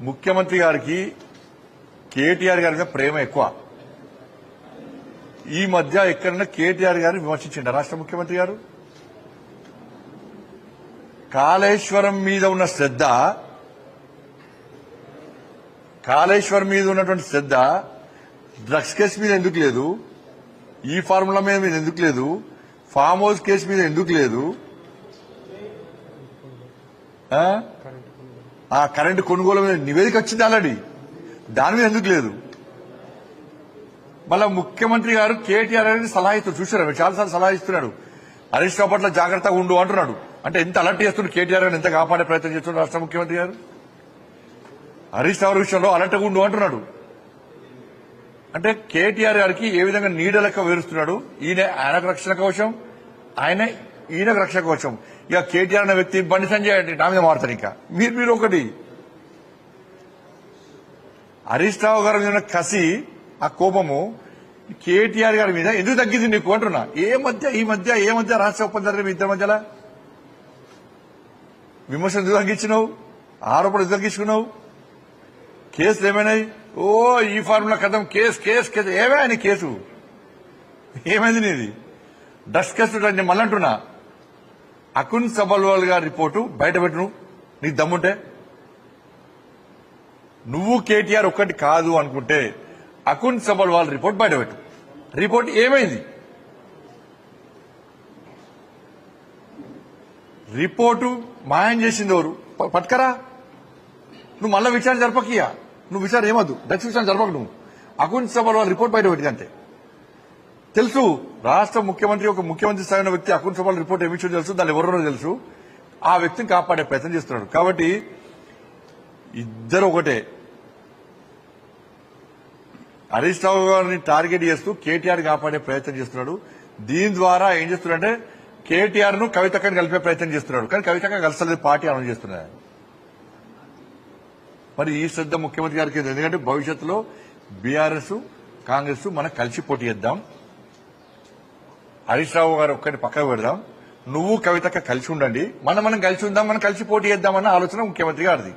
ముఖ్యమంత్రి గారికి కేటీఆర్ గారి మీద ప్రేమ ఎక్కువ. ఈ మధ్య ఎక్కడన్నా కేటీఆర్ గారిని విమర్శించిండ రాష్ట్ర ముఖ్యమంత్రి గారు? కాళేశ్వరం మీద ఉన్న శ్రద్ధ, కాళేశ్వరం మీద ఉన్నటువంటి శ్రద్ధ డ్రగ్స్ కేసు మీద ఎందుకు లేదు? ఈ ఫార్ములా మీద ఎందుకు లేదు? ఫామ్ హౌస్ కేసు మీద ఎందుకు లేదు? ఆ కరెంటు కొనుగోలు మీద నివేదిక వచ్చింది ఆల్రెడీ, దాని మీద ఎందుకు లేదు? మళ్ళా ముఖ్యమంత్రి గారు కేటీఆర్ అనేది సలహా ఇస్తారు, చూసారా? చాలాసార్లు సలహా ఇస్తున్నాడు, హరీష్ రావు పట్ల జాగ్రత్తగా ఉండు అంటున్నాడు. అంటే ఎంత అలర్ట్ చేస్తున్నాడు కేటీఆర్ గారు, ఎంత కాపాడే ప్రయత్నం చేస్తున్నాడు రాష్ట్ర ముఖ్యమంత్రి గారు. హరీష్ రావు విషయంలో అలర్ట్గా ఉండు అంటున్నాడు. అంటే కేటీఆర్ గారికి ఏ విధంగా నీడ లెక్క వేరుస్తున్నాడు. ఆయనకు రక్షణ కవచం, ఈయనకు రక్షణ కవచం. ఇక కేటీఆర్ అనే వ్యక్తి బండి సంజయ్ అంటే నా మీద మారుతారు. ఇంకా మీరు ఒకటి, హరీష్ రావు గారి మీద కసి, ఆ కోపము కేటీఆర్ గారి మీద ఎందుకు తగ్గింది నీకు అంటున్నా. ఈ మధ్య రాష్ట్ర ఒప్పందం మీ ఇద్దరి మధ్యలో విమర్శ ఎందుకు తగ్గించినావు? ఆరోపణలు ఎందుకు తగ్గించుకున్నావు? కేసులు ఏమైనాయి? ఈ ఫార్ములా కథం, కేసు ఏమైనా కేసు ఏమైంది నీది? డస్ట్ కేసు నేను మళ్ళీ అంటున్నా, అకున్ సబల్వాల్ గారి రిపోర్టు బయటపెట్టు నీకు దమ్ముంటే. నువ్వు కేటీఆర్ ఒక్కటి కాదు అనుకుంటే అకున్ సబల్వాల్ రిపోర్ట్ బయటపెట్టు. రిపోర్ట్ ఏమైంది? రిపోర్టు మాయం చేసింది ఎవరు? పట్టుకరా. నువ్వు మళ్ళా విచారణ జరపకియా, నువ్వు విచారణ ఏమద్దు, దక్ష విచారణ జరపకు. నువ్వు అకున్ సబల్వాల్ రిపోర్ట్ బయటపెట్టింది అంతే. తెలుసు రాష్ట్ర ముఖ్యమంత్రి, ఒక ముఖ్యమంత్రి స్థాయిన వ్యక్తి అకున్ సబల్ రిపోర్ట్ ఏమిచ్చో తెలుసు, దాన్ని ఎవరో తెలుసు. ఆ వ్యక్తిని కాపాడే ప్రయత్నం చేస్తున్నాడు. కాబట్టి ఇద్దరు ఒకటే. హరీష్ రావు గారిని టార్గెట్ చేస్తూ కేటీఆర్ కాపాడే ప్రయత్నం చేస్తున్నాడు. దీని ద్వారా ఏం చేస్తున్నాడంటే కేటీఆర్ ను కవితక్కని కలిపే ప్రయత్నం చేస్తున్నాడు. కానీ కవితక్క కలిసలేదు, పార్టీ అనౌన్స్ చేస్తున్నాడు. మరి ఈ శ్రద్ధ ముఖ్యమంత్రి గారికి, ఎందుకంటే భవిష్యత్తులో బీఆర్ఎస్ కాంగ్రెస్ మనం కలిసి పోటీ చేద్దాం, హరీష్ రావు గారు ఒక్కటి పక్కకు పెడదాం, నువ్వు కవితక్క కలిసి ఉండండి, మనం కలిసి ఉందాం, మనం కలిసి పోటీ చేద్దామన్న ఆలోచన ముఖ్యమంత్రి గారిది.